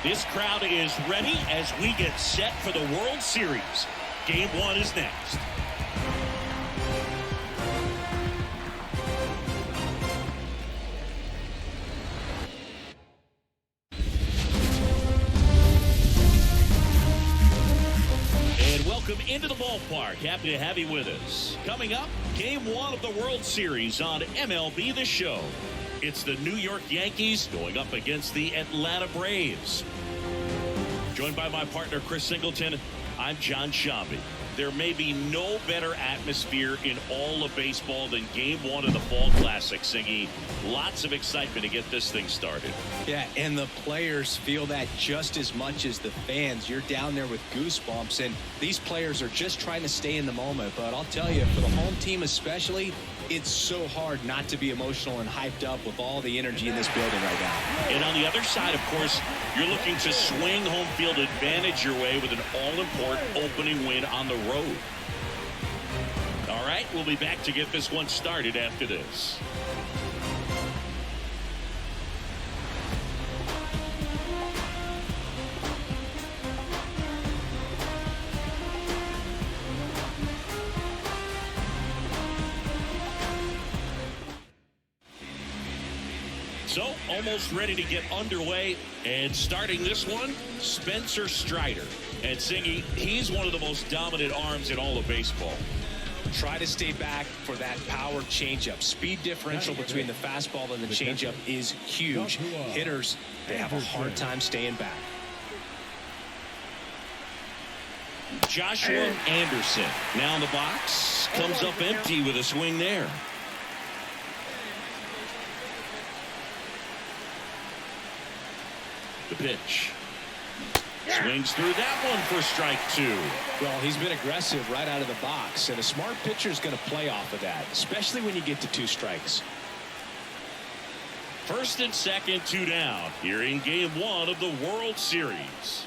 This crowd is ready as we get set for the World Series. Game 1 is next. And welcome into the ballpark. Happy to have you with us. Coming up, Game 1 of the World Series on MLB The Show. It's the New York Yankees going up against the Atlanta Braves. Joined by my partner, Chris Singleton, I'm John Shambi. There may be no better atmosphere in all of baseball than Game 1 of the Fall Classic, Singy. Lots of excitement to get this thing started. Yeah, and the players feel that just as much as the fans. You're down there with goosebumps, and these players are just trying to stay in the moment. But I'll tell you, for the home team especially, it's so hard not to be emotional and hyped up with all the energy in this building right now. And on the other side, of course, you're looking to swing home field advantage your way with an all-important opening win on the road. All right, we'll be back to get this one started after this. So, almost ready to get underway, and starting this one, Spencer Strider. And Singy, he's one of the most dominant arms in all of baseball. Try to stay back for that power changeup. Speed differential between the fastball and the changeup is huge. Hitters, they have a hard time staying back. Joshua Anderson now in the box, comes up empty with a swing there. The pitch. Swings through that one for strike 2. Well, he's been aggressive right out of the box, and a smart pitcher is going to play off of that, especially when you get to 2 strikes. First and second, 2 down here in Game 1 of the World Series.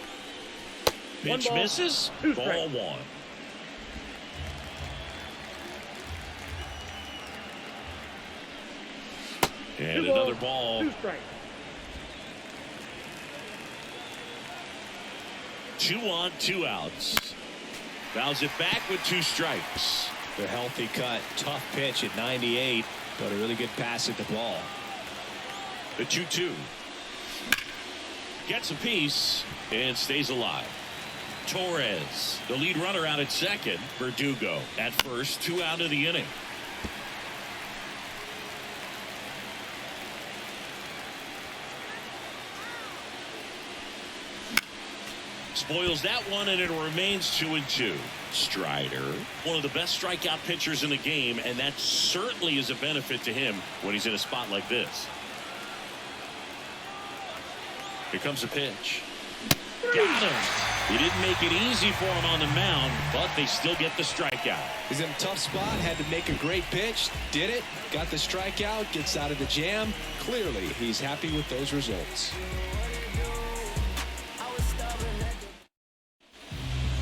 Pitch misses. Ball 1. And another ball. 2 strikes. 2 on, 2 outs. Fouls it back with 2 strikes. The healthy cut, tough pitch at 98, but a really good pass at the ball. The 2-2. Gets a piece and stays alive. Torres, the lead runner out at second. Verdugo at first, 2 out of the inning. Spoils that one, and it remains 2-2. Strider, one of the best strikeout pitchers in the game, and that certainly is a benefit to him when he's in a spot like this. Here comes a pitch. Got him. He didn't make it easy for him on the mound, but they still get the strikeout. He's in a tough spot, had to make a great pitch, did it, got the strikeout, gets out of the jam. Clearly, he's happy with those results.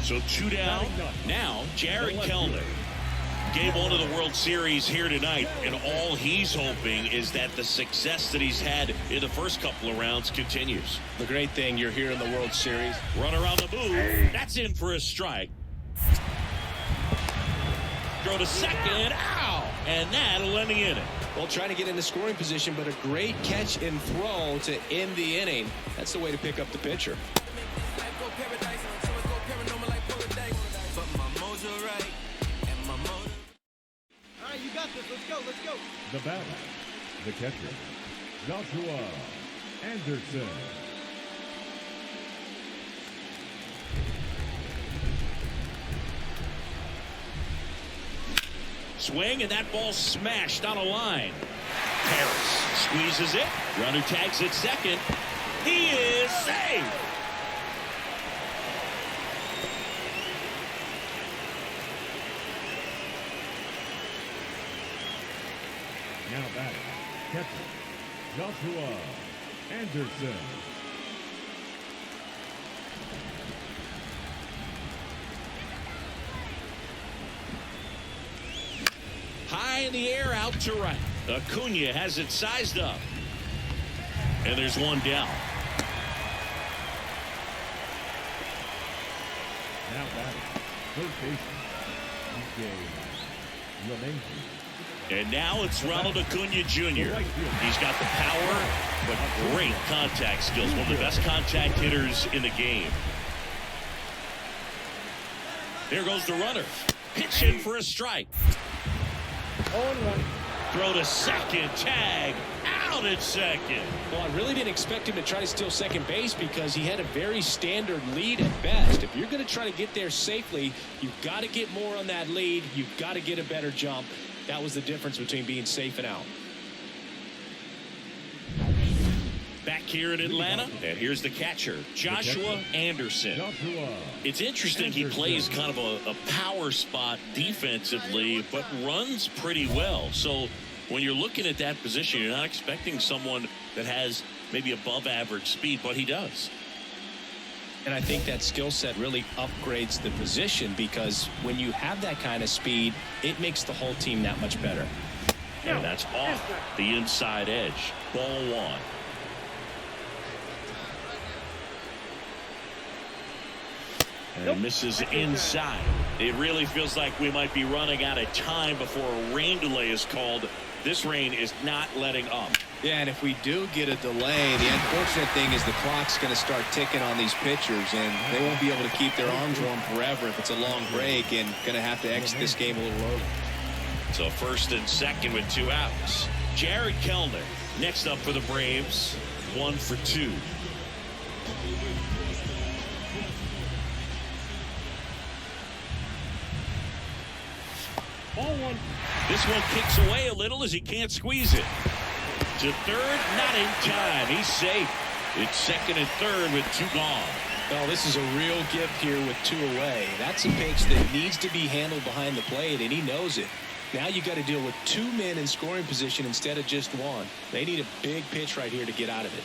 So 2 down. Now, Jared Kellner. Game 1 of the World Series here tonight, and all he's hoping is that the success that he's had in the first couple of rounds continues. The great thing, you're here in the World Series. Runner on the move. That's in for a strike. Throw to second. Ow! And that'll end the inning. Well, trying to get into scoring position, but a great catch and throw to end the inning. That's the way to pick up the pitcher. You got this. Let's go. Let's go. The batter, the catcher, Joshua Anderson. Swing, and that ball smashed on a line. Harris squeezes it. Runner tags at second. He is safe. Now batting, catcher, Joshua Anderson. High in the air, out to right. Acuna has it sized up. And there's one down. Now batting, first baseman, Yankees. And now it's Ronald Acuna Jr. He's got the power, but great contact skills. One of the best contact hitters in the game. There goes the runner. Pitch in for a strike. Throw to second. Tag. Out at second. Well, I really didn't expect him to try to steal second base because he had a very standard lead at best. If you're going to try to get there safely, you've got to get more on that lead. You've got to get a better jump. That was the difference between being safe and out. Back here in Atlanta, and here's the catcher, Joshua Anderson. It's interesting he plays kind of a power spot defensively, but runs pretty well. So when you're looking at that position, you're not expecting someone that has maybe above average speed, but he does. And I think that skill set really upgrades the position because when you have that kind of speed, it makes the whole team that much better. And that's off the inside edge. Ball one. And misses inside. It really feels like we might be running out of time before a rain delay is called. This rain is not letting up. Yeah, and if we do get a delay, the unfortunate thing is the clock's going to start ticking on these pitchers, and they won't be able to keep their arms warm forever if it's a long break, and going to have to exit this game a little early. So first and second with 2 outs. Jared Kellner next up for the Braves. 1 for 2. Ball one. This one kicks away a little as he can't squeeze it. To third, not in time. He's safe. It's second and third with 2 gone. Well, this is a real gift here with 2 away. That's a pitch that needs to be handled behind the plate, and he knows it. Now you got to deal with 2 men in scoring position instead of just 1. They need a big pitch right here to get out of it.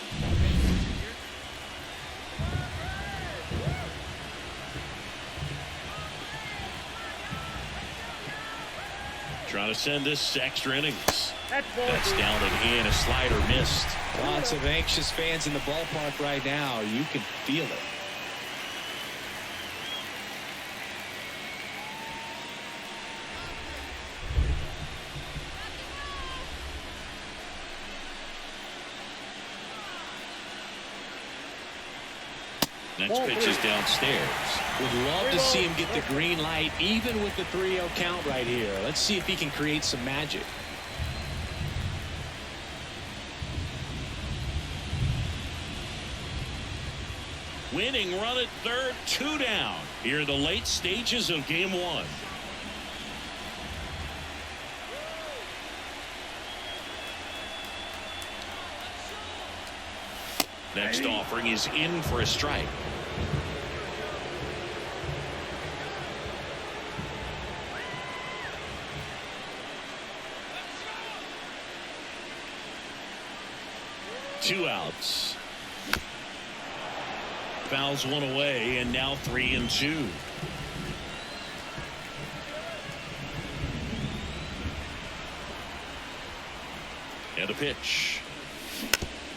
Trying to send this extra innings. That's down and in. A slider missed. Lots of anxious fans in the ballpark right now. You can feel it. Next pitch is downstairs. Would love to see him get the green light even with the 3-0 count right here. Let's see if he can create some magic. Winning run at third, 2 down. Here are the late stages of game 1. Next offering is in for a strike. Two outs. Fouls one away, and now 3 and 2. And a pitch.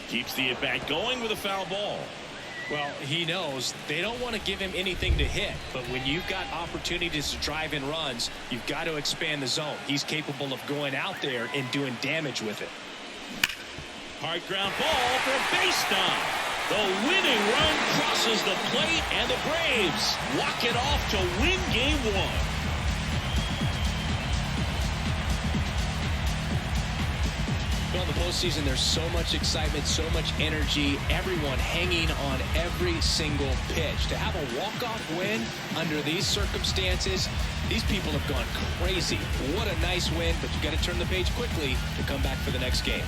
Keeps the at-bat going with a foul ball. Well, he knows they don't want to give him anything to hit, but when you've got opportunities to drive in runs, you've got to expand the zone. He's capable of going out there and doing damage with it. Hard ground ball for a base stop. The winning run crosses the plate, and the Braves walk it off to win game 1. Well, in the postseason, there's so much excitement, so much energy, everyone hanging on every single pitch. To have a walk-off win under these circumstances, these people have gone crazy. What a nice win, but you've got to turn the page quickly to come back for the next game.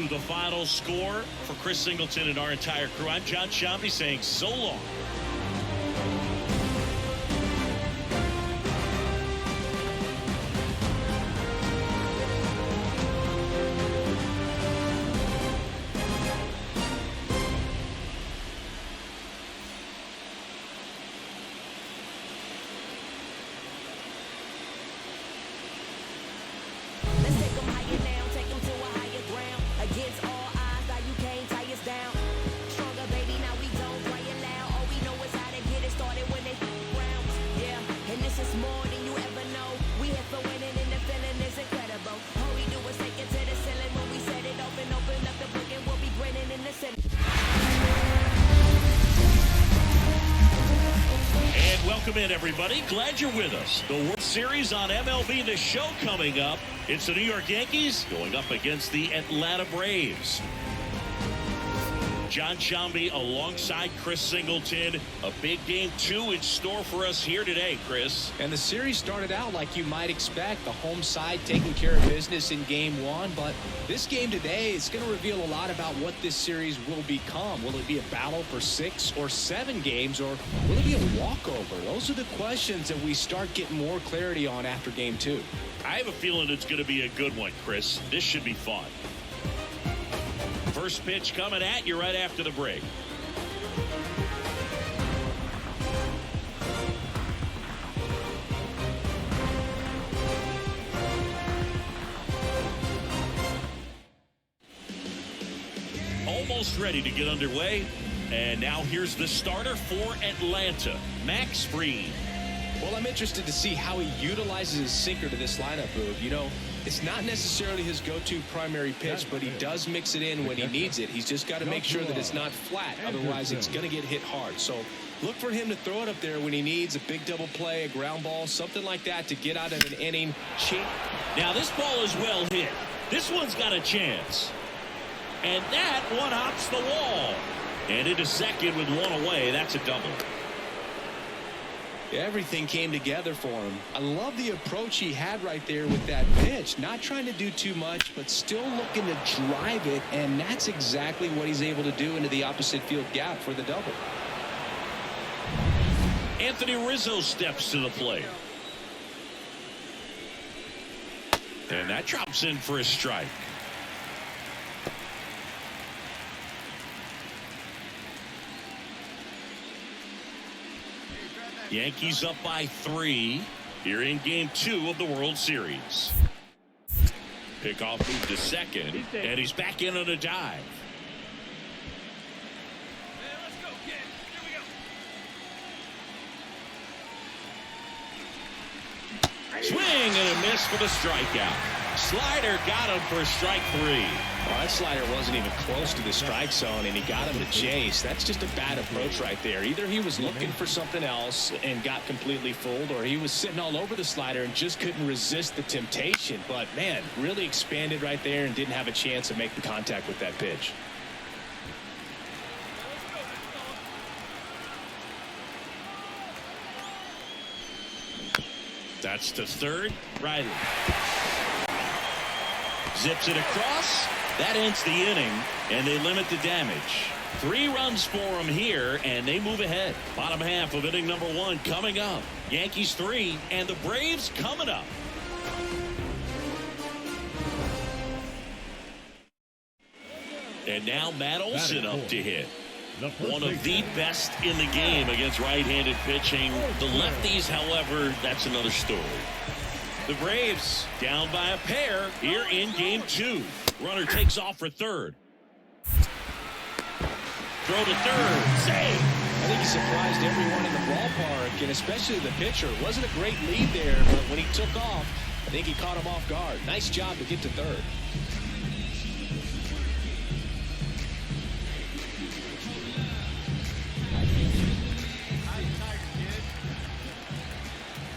The final score for Chris Singleton and our entire crew. I'm John Shambi saying so long. Welcome in, everybody. Glad you're with us. The World Series on MLB The Show coming up. It's the New York Yankees going up against the Atlanta Braves. John Shambi alongside Chris Singleton. A big game 2 in store for us here today, Chris. And the series started out like you might expect. The home side taking care of business in game 1. But this game today is going to reveal a lot about what this series will become. Will it be a battle for 6 or 7 games, or will it be a walkover? Those are the questions that we start getting more clarity on after game 2. I have a feeling it's going to be a good one, Chris. This should be fun. First pitch coming at you right after the break. Almost ready to get underway. And now here's the starter for Atlanta, Max Fried. Well, I'm interested to see how he utilizes his sinker to this lineup, Boog. You know, it's not necessarily his go-to primary pitch, but he does mix it in when he needs it. He's just got to make sure that it's not flat. Otherwise, it's going to get hit hard. So look for him to throw it up there when he needs a big double play, a ground ball, something like that to get out of an inning. Now, this ball is well hit. This one's got a chance. And that one hops the wall. And into second with one away. That's a double. Everything came together for him. I love the approach he had right there with that pitch. Not trying to do too much, but still looking to drive it, and that's exactly what he's able to do into the opposite field gap for the double. Anthony Rizzo steps to the plate. And that drops in for a strike. Yankees up by 3 here in game 2 of the World Series. Pickoff move to second, and he's back in on a dive. Let's go, kid. Here we go. Swing and a miss for the strikeout. Slider got him for strike 3. Well, that slider wasn't even close to the strike zone, and he got him to chase. That's just a bad approach right there. Either he was looking for something else and got completely fooled, or he was sitting all over the slider and just couldn't resist the temptation. But, man, really expanded right there and didn't have a chance to make the contact with that pitch. That's to third. Riley zips it across. That ends the inning, and they limit the damage. 3 runs for them here, and they move ahead. Bottom half of inning number 1 coming up. Yankees 3 and the Braves coming up. And now Matt Olson up to hit. One of the best in the game against right-handed pitching. The lefties, however, that's another story. The Braves down by a pair here in game 2. Runner takes off for third. Throw to third. Save. I think he surprised everyone in the ballpark, and especially the pitcher. It wasn't a great lead there, but when he took off, I think he caught him off guard. Nice job to get to third.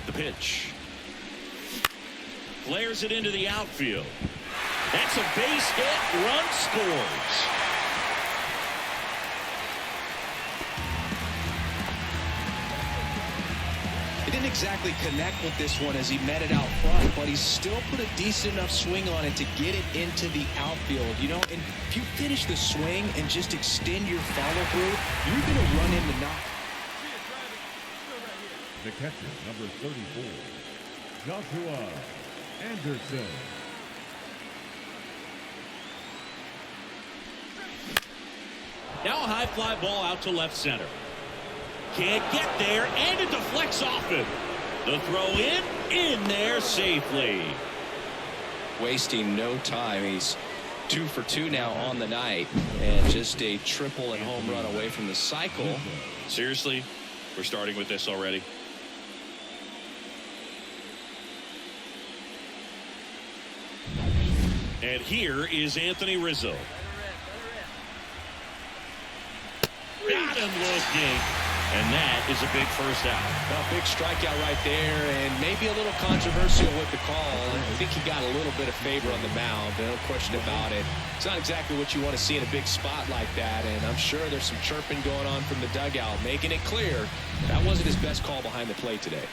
The pitch. Flares it into the outfield. That's a base hit. Run scores. He didn't exactly connect with this one as he met it out front, but he still put a decent enough swing on it to get it into the outfield. You know, and if you finish the swing and just extend your follow-through, you're going to run into knock. The catcher, number 34, Joshua Anderson. Now a high fly ball out to left center. Can't get there, and it deflects off him. The throw in there safely. Wasting no time. He's 2 for 2 now on the night, and just a triple and home run away from the cycle. Seriously, we're starting with this already. And here is Anthony Rizzo. Got him looking. And that is a big first out. A big strikeout right there, and maybe a little controversial with the call. I think he got a little bit of favor on the mound, no question about it. It's not exactly what you want to see in a big spot like that, and I'm sure there's some chirping going on from the dugout, making it clear that wasn't his best call behind the plate today.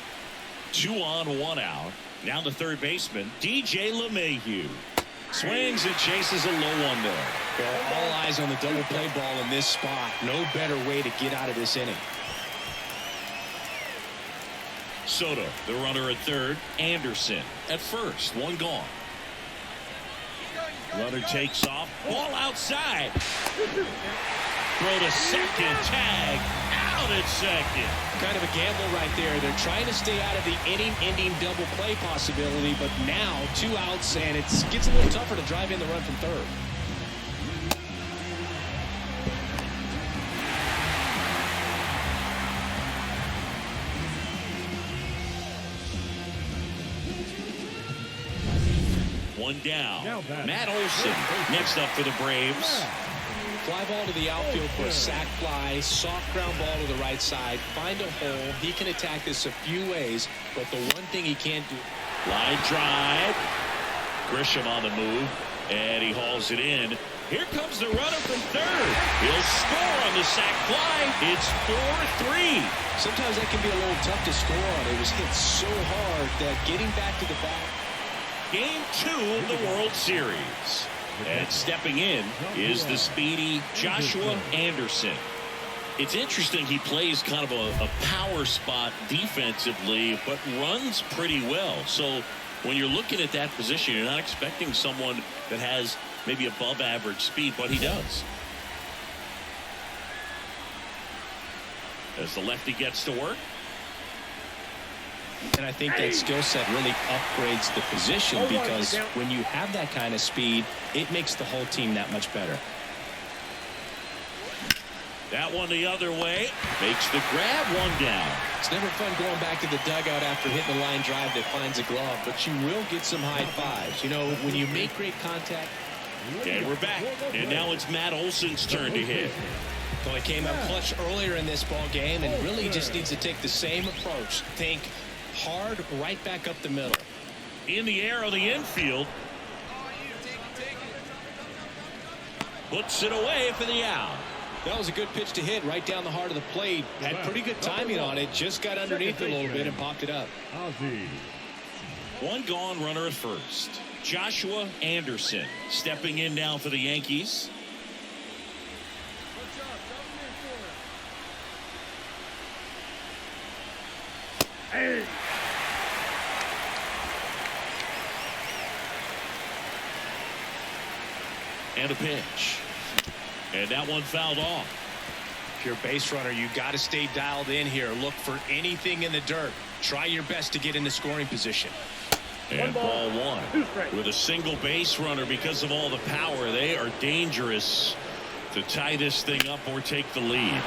2 on, 1 out. Now the third baseman, DJ LeMahieu. Swings and chases a low one there. Well, all eyes on the double play ball in this spot. No better way to get out of this inning. Soto, the runner at third. Anderson at first. 1 gone. Runner takes off. Ball outside. Throw to second. Tag. Out at second. Kind of a gamble right there. They're trying to stay out of the inning-ending double play possibility, but now 2 outs, and it gets a little tougher to drive in the run from third. One down. Matt Olson next up for the Braves. Fly ball to the outfield for a sac fly. Soft ground ball to the right side. Find a hole. He can attack this a few ways, but the one thing he can't do. Line drive. Grisham on the move, and he hauls it in. Here comes the runner from third. He'll score on the sac fly. It's 4-3. Sometimes that can be a little tough to score on. It was hit so hard that getting back to the bat. Game 2 of the World Series. And stepping in is the speedy Joshua Anderson. It's interesting, he plays kind of a power spot defensively, but runs pretty well. So when you're looking at that position, you're not expecting someone that has maybe above average speed, but he does. As the lefty gets to work. And I think that skill set really upgrades the position, because when you have that kind of speed, it makes the whole team that much better. That one the other way. Makes the grab. 1 down. It's never fun going back to the dugout after hitting a line drive that finds a glove, but you will get some high fives. You know, when you make great contact. And we're back. And now it's Matt Olson's turn to hit. Well, he came up clutch earlier in this ball game and really just needs to take the same approach. Think hard right back up the middle. In the air on the infield. Puts it away for the out. That was a good pitch to hit right down the heart of the plate. Had pretty good timing on it. Just got underneath it a little bit and popped it up. 1 gone, runner at first. Joshua Anderson stepping in now for the Yankees. And a pitch. And that one fouled off. If you're a base runner, you got to stay dialed in here. Look for anything in the dirt. Try your best to get into scoring position. And ball 1. With a single base runner, because of all the power, they are dangerous to tie this thing up or take the lead.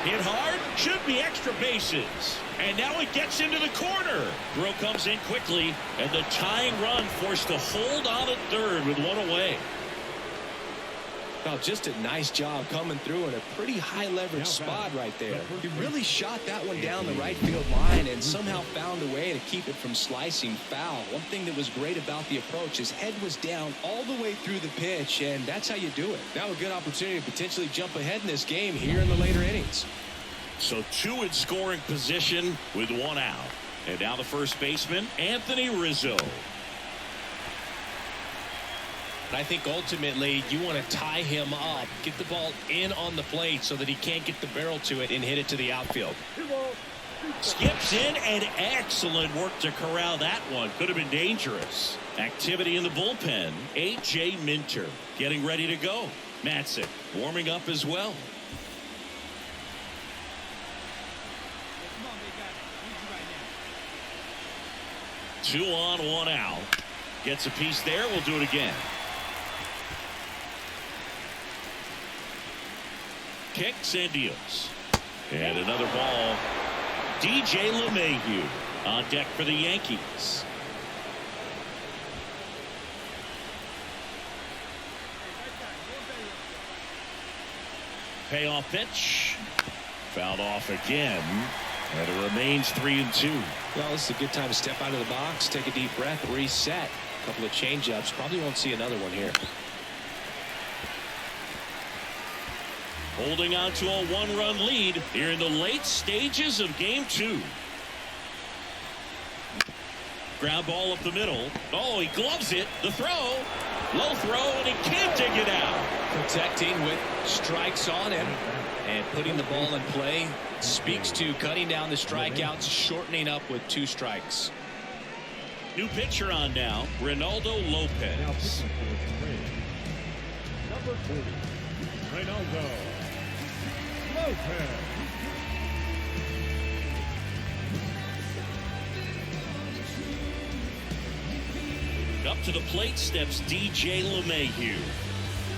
Hit hard, should be extra bases. And now it gets into the corner. Throw comes in quickly, and the tying run forced to hold on at third with 1 away. Well, just a nice job coming through in a pretty high leverage spot right there. He really shot that one down the right field line and somehow found a way to keep it from slicing foul. One thing that was great about the approach, his head was down all the way through the pitch, and that's how you do it. Now a good opportunity to potentially jump ahead in this game here in the later innings. So 2 in scoring position with 1 out. And now the first baseman, Anthony Rizzo. I think ultimately you want to tie him up, get the ball in on the plate so that he can't get the barrel to it and hit it to the outfield. Skips in, and excellent work to corral that one. Could have been dangerous. Activity in the bullpen. A.J. Minter getting ready to go. Matzik warming up as well. Two on, 1 out. Gets a piece there. We'll do it again. Kicks and deals. And another ball. DJ LeMahieu on deck for the Yankees. Payoff pitch. Fouled off again. And it remains 3-2. Well, this is a good time to step out of the box, take a deep breath, reset. A couple of change-ups. Probably won't see another one here. Holding on to a one-run lead here in the late stages of game 2. Ground ball up the middle. Oh, he gloves it. The throw. Low throw, and he can't dig it out. Protecting with strikes on him. And putting the ball in play speaks to cutting down the strikeouts, shortening up with 2 strikes. New pitcher on now, Ronaldo Now Lopez. pitching for the Rays, number 40, Ronaldo Lopez. Up to the plate steps DJ LeMahieu.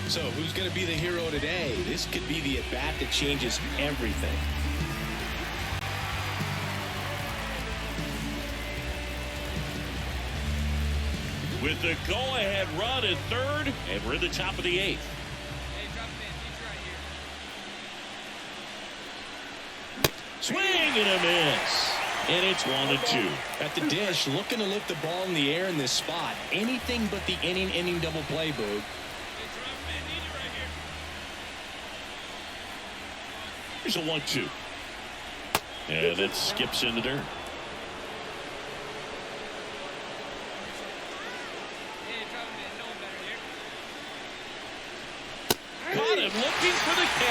So who's going to be the hero today? This could be the at-bat that changes everything. With the go-ahead run at third, and we're in the top of the 8th. Hey, drop it in. He's right here. Swing and a miss. And it's 1-2. At the dish, looking to lift the ball in the air in this spot. Anything but the inning double play, Boog. Hey, drop it in. Need it right here. Here's a 1-2. And it skips in the dirt. Hey, drop it in. No one better here. Caught him looking for the K.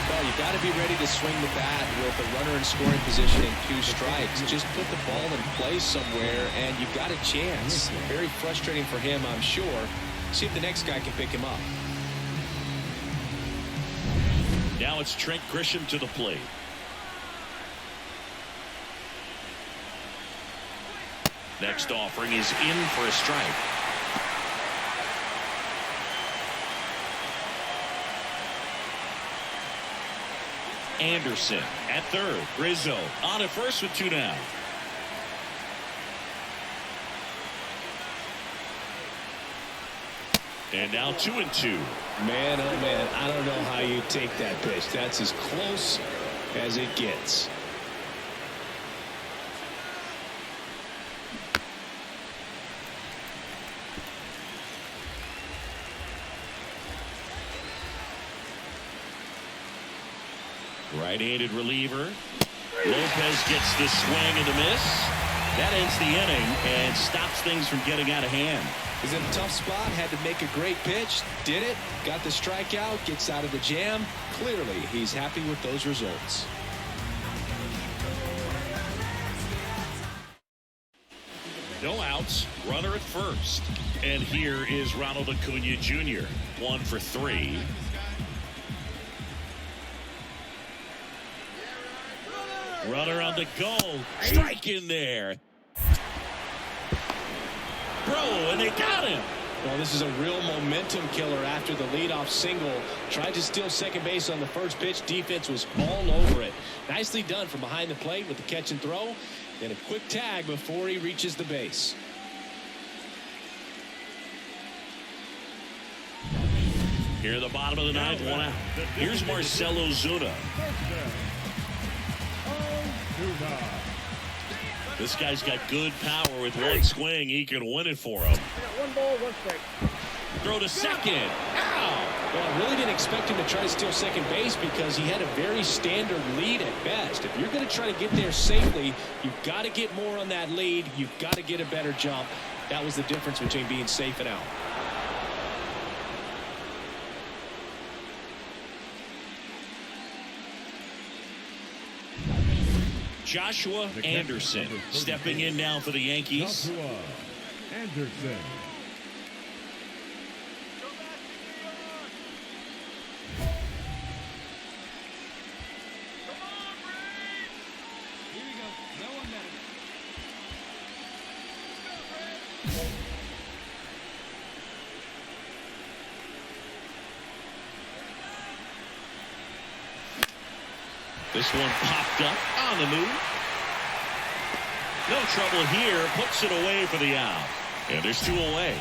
Well, you got to be ready to swing the bat with a runner in scoring position and 2 strikes. Just put the ball in play somewhere, and you've got a chance. Very frustrating for him, I'm sure. See if the next guy can pick him up. Now it's Trent Grisham to the plate. Next offering is in for a strike. Anderson at third. Rizzo on at first with 2 down. And now 2-2. Man, oh man, I don't know how you take that pitch. That's as close as it gets. Right-handed reliever. Lopez gets the swing and the miss. That ends the inning and stops things from getting out of hand. He's in a tough spot, had to make a great pitch, did it, got the strikeout, gets out of the jam. Clearly, he's happy with those results. No outs, runner at first. And here is Ronald Acuna Jr. 1 for 3. Runner on the go. Strike in there. Bro, and they got him. Well, this is a real momentum killer after the leadoff single. Tried to steal second base on the first pitch. Defense was all over it. Nicely done from behind the plate with the catch and throw. And a quick tag before he reaches the base. Here at the bottom of the 9th, 1 out. Here's Marcell Ozuna. This guy's got good power with one swing. He can win it for him. 1 ball, 1 strike. Throw to second. Ow! Well, I really didn't expect him to try to steal second base because he had a very standard lead at best. If you're going to try to get there safely, you've got to get more on that lead. You've got to get a better jump. That was the difference between being safe and out. Joshua Anderson stepping in now for the Yankees. Joshua Anderson. Here we go. No one better. This one popped up on the move. No trouble here. Puts it away for the out. And there's 2 away.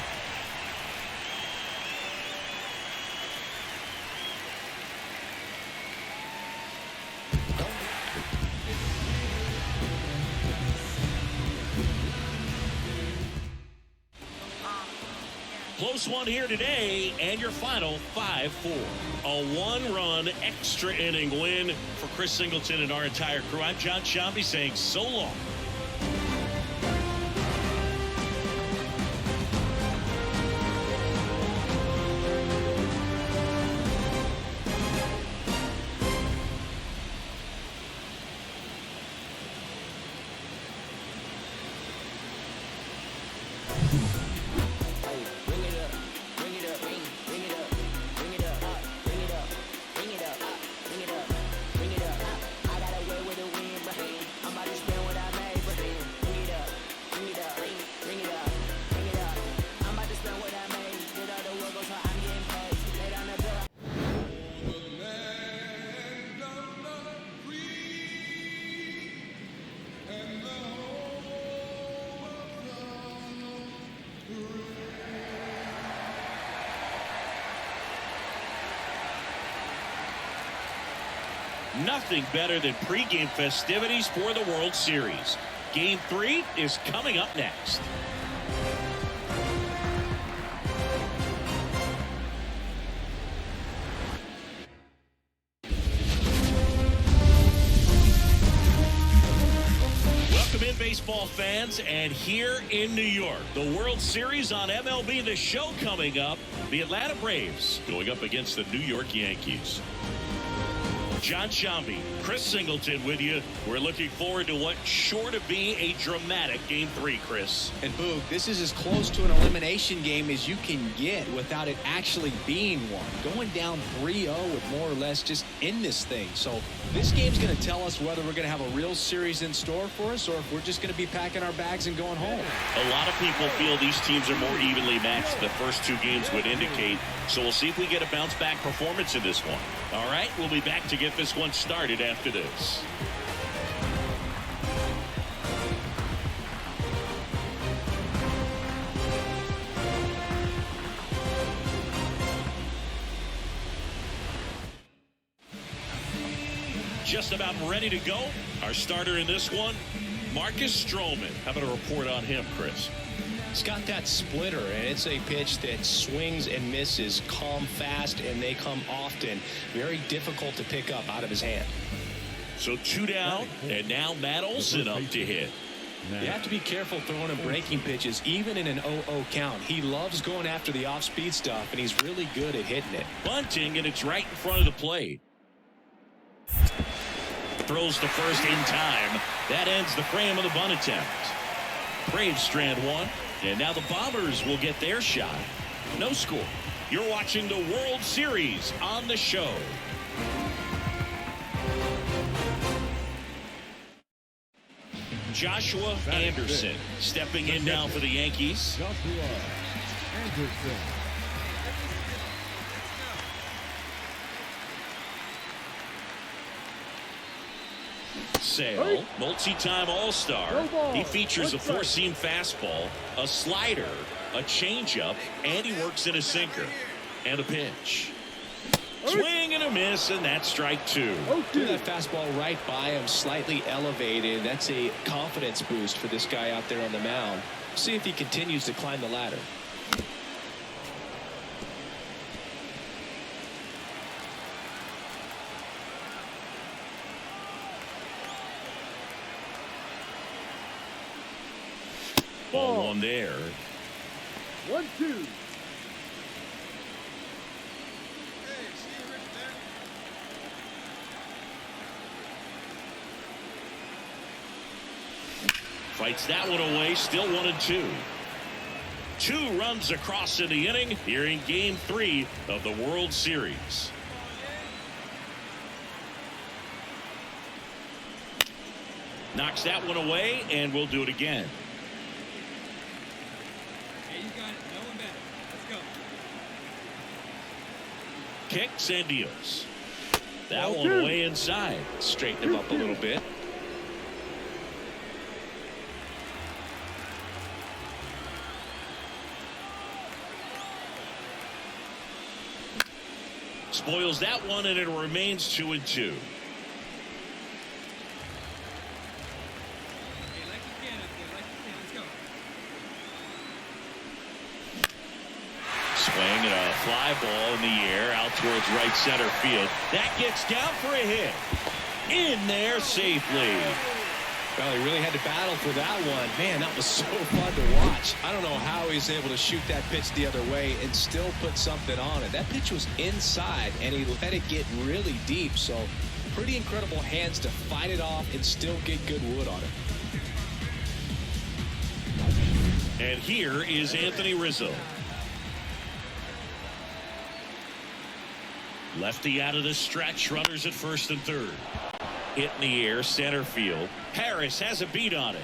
Close one here today, and your final 5-4. A one-run extra inning win for Chris Singleton and our entire crew. I'm John Shambi saying so long. Nothing better than pregame festivities for the World Series. Game 3 is coming up next. Welcome in, baseball fans, and here in New York, the World Series on MLB The Show coming up. The Atlanta Braves going up against the New York Yankees. John Shambi, Chris Singleton with you. We're looking forward to what's sure to be a dramatic Game 3, Chris. And Boog, this is as close to an elimination game as you can get without it actually being one. Going down 3-0 would more or less just end this thing. So this game's going to tell us whether we're going to have a real series in store for us or if we're just going to be packing our bags and going home. A lot of people feel these teams are more evenly matched. The first two games would indicate. So we'll see if we get a bounce-back performance in this one. All right, we'll be back to get this one started after this. Just about ready to go. Our starter in this one, Marcus Stroman. How about a report on him, Chris? He's got that splitter, and it's a pitch that swings and misses, come fast, and they come often. Very difficult to pick up out of his hand. So 2 down, and now Matt Olson up to hit. You have to be careful throwing him breaking pitches, even in an 0-0 count. He loves going after the off-speed stuff, and he's really good at hitting it. Bunting, and it's right in front of the plate. Throws to first in time. That ends the frame of the bunt attempt. Braves strand one. And now the Bombers will get their shot. No score. You're watching the World Series on the show. Joshua Anderson stepping in now for the Yankees. Joshua Anderson. Sale, multi-time All-Star. He features a four-seam fastball, a slider, a changeup, and he works in a sinker. And a pitch. Swing and a miss, and that's strike 2. Threw that fastball right by him, slightly elevated. That's a confidence boost for this guy out there on the mound. See if he continues to climb the ladder. Ball one there. 1-2. Fights that one away, still 1-2. 2 runs across in the inning here in Game 3 of the World Series. Knocks that one away, and we'll do it again. Hey, you got it. No one better. Let's go. Kicks and deals. That one way inside. Straighten him up a little bit. Spoils that one, and it remains 2-2. Hey, like you can up there. Like you can. Let's go. swing and a fly ball in the air out towards right center field. That gets down for a hit. In there safely. Well, he really had to battle for that one. Man, that was so fun to watch. I don't know how he was able to shoot that pitch the other way and still put something on it. That pitch was inside, and he let it get really deep. So pretty incredible hands to fight it off and still get good wood on it. And here is Anthony Rizzo. Lefty out of the stretch. Runners at first and third. Hit in the air, center field. Harris has a beat on it.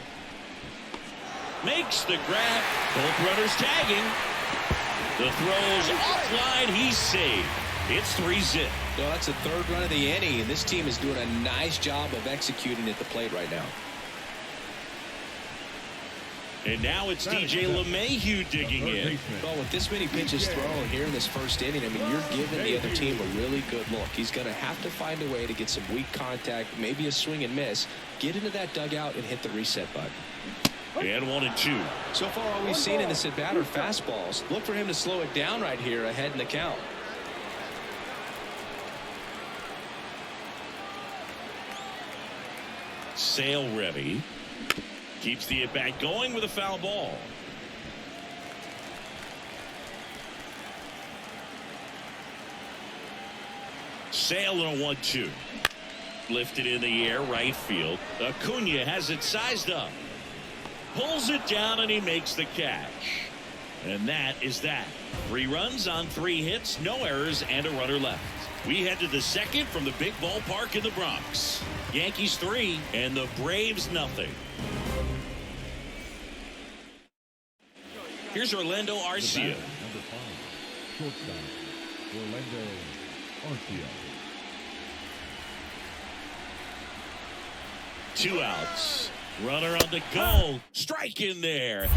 Makes the grab. Both runners tagging. The throw's offline. He's saved. It's 3-zip. Well, that's the third run of the inning, and this team is doing a nice job of executing at the plate right now. And now it's DJ LeMahieu digging in. Well, with this many pitches thrown here in this first inning, I mean, you're giving the other team a really good look. He's going to have to find a way to get some weak contact, maybe a swing and miss, get into that dugout and hit the reset button. And 1-2. So far, all we've seen in this at-bat are fastballs. Look for him to slow it down right here ahead in the count. Sale ready. Keeps the at-bat going with a foul ball. Sale and a 1-2. Lifted in the air, right field. Acuna has it sized up. Pulls it down and he makes the catch. And that is that. 3 runs on 3 hits, no errors, and a runner left. We head to the second from the big ballpark in the Bronx. Yankees 3 and the Braves nothing. Here's Orlando Arcia. Number 5, shortstop, Orlando Arcia. 2 outs. Runner on the go. Strike in there.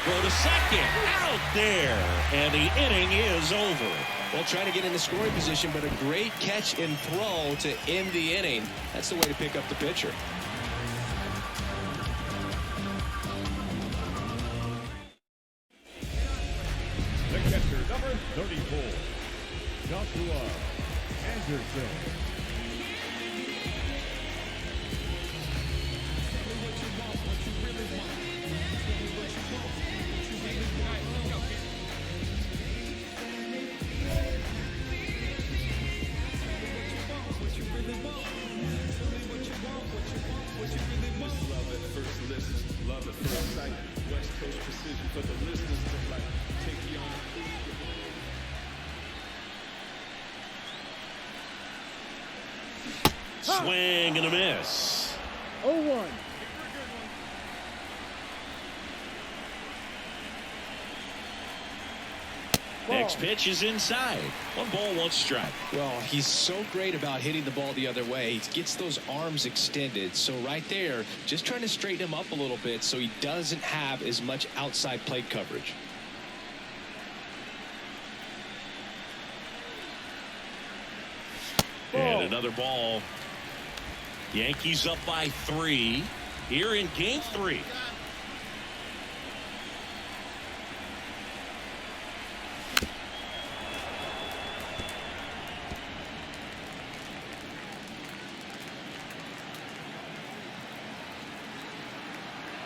Go to second. Out there. And the inning is over. Well, trying to get in the scoring position, but a great catch and throw to end the inning. That's the way to pick up the pitcher. The catcher, number 34, Joshua Anderson. Swing and a miss. 0-1. Next pitch is inside. 1 ball, 1 strike. Well, he's so great about hitting the ball the other way. He gets those arms extended. So right there, just trying to straighten him up a little bit so he doesn't have as much outside plate coverage. And another ball. Yankees up by 3 here in game 3.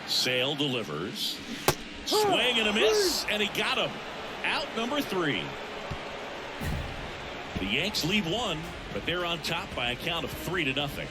Sale delivers. Swing and a miss, and he got him. Out number 3. The Yanks lead 1, but they're on top by a count of 3-0.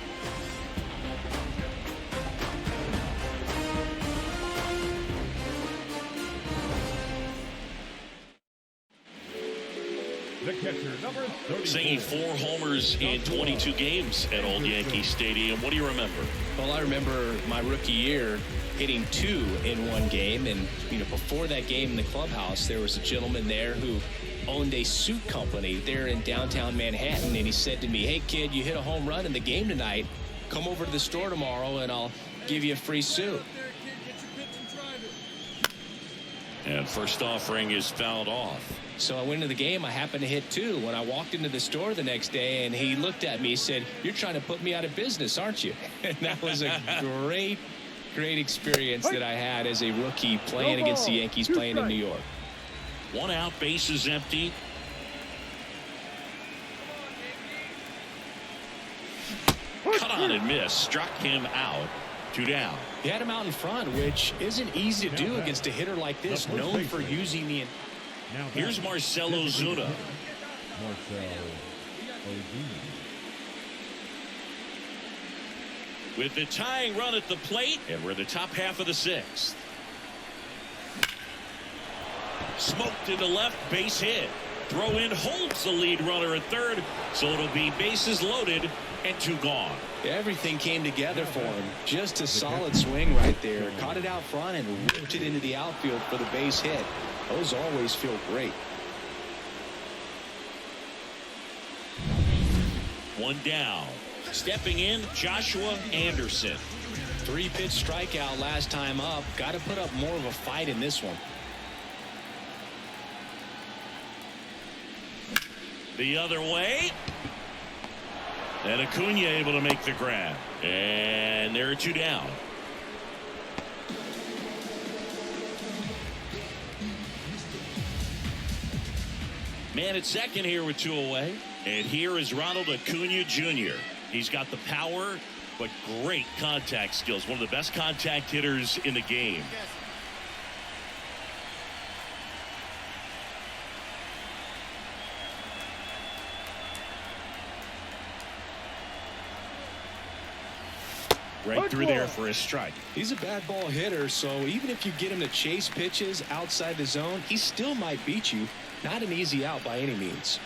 The catcher, number 34. Singing 4 homers in 22 games at Old Yankee Stadium. What do you remember? Well, I remember my rookie year hitting 2 in 1 game. And, you know, before that game in the clubhouse, there was a gentleman there who owned a suit company there in downtown Manhattan. And he said to me, "Hey, kid, you hit a home run in the game tonight. Come over to the store tomorrow and I'll give you a free suit." And first offering is fouled off. So I went into the game. I happened to hit 2. When I walked into the store the next day, and he looked at me, he said, "You're trying to put me out of business, aren't you?" And that was a great experience that I had as a rookie playing against the Yankees, playing in New York. One out, bases empty. Cut on and miss. Struck him out. 2 down. He had him out in front, which isn't easy to do against a hitter like this, known for using the... Now Here's Marcell Ozuna. Marcell Ozuna. With the tying run at the plate, and we're in the top half of the 6th. Smoked into left, base hit. Throw in holds the lead runner at third, so it'll be bases loaded and 2 gone. Everything came together for him. Just a solid swing right there. Caught it out front and whipped it into the outfield for the base hit. Those always feel great. 1 down. Stepping in, Joshua Anderson. 3-pitch strikeout last time up. Got to put up more of a fight in this one. The other way. And Acuna able to make the grab. And there are 2 down. Man at second here with 2 away. And here is Ronald Acuna Jr. He's got the power, but great contact skills. One of the best contact hitters in the game. Right through there for a strike. He's a bad ball hitter, so even if you get him to chase pitches outside the zone, he still might beat you. Not an easy out by any means.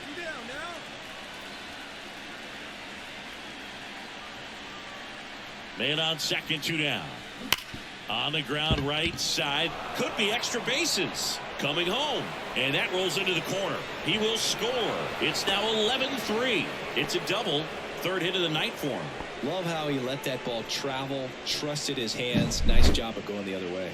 Man on second, 2 down. On the ground right side. Could be extra bases. Coming home. And that rolls into the corner. He will score. It's now 11-3. It's a double. 3rd hit of the night for him. Love how he let that ball travel, trusted his hands. Nice job of going the other way.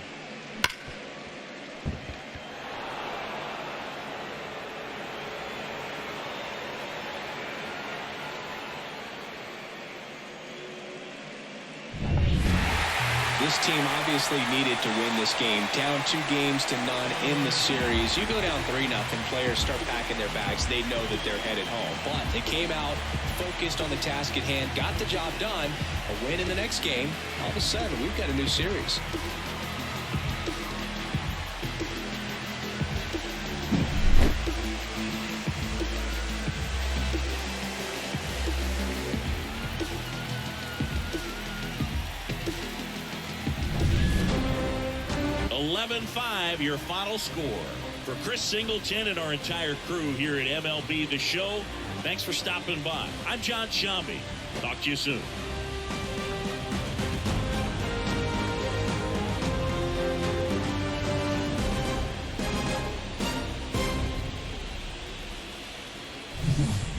This team obviously needed to win this game. Down 2-0 in the series. You go down 3-0, players start packing their bags. They know that they're headed home. But they came out focused on the task at hand, got the job done. A win in the next game. All of a sudden, we've got a new series. Your final score. For Chris Singleton and our entire crew here at MLB The Show, thanks for stopping by. I'm John Shambi. Talk to you soon. Yeah.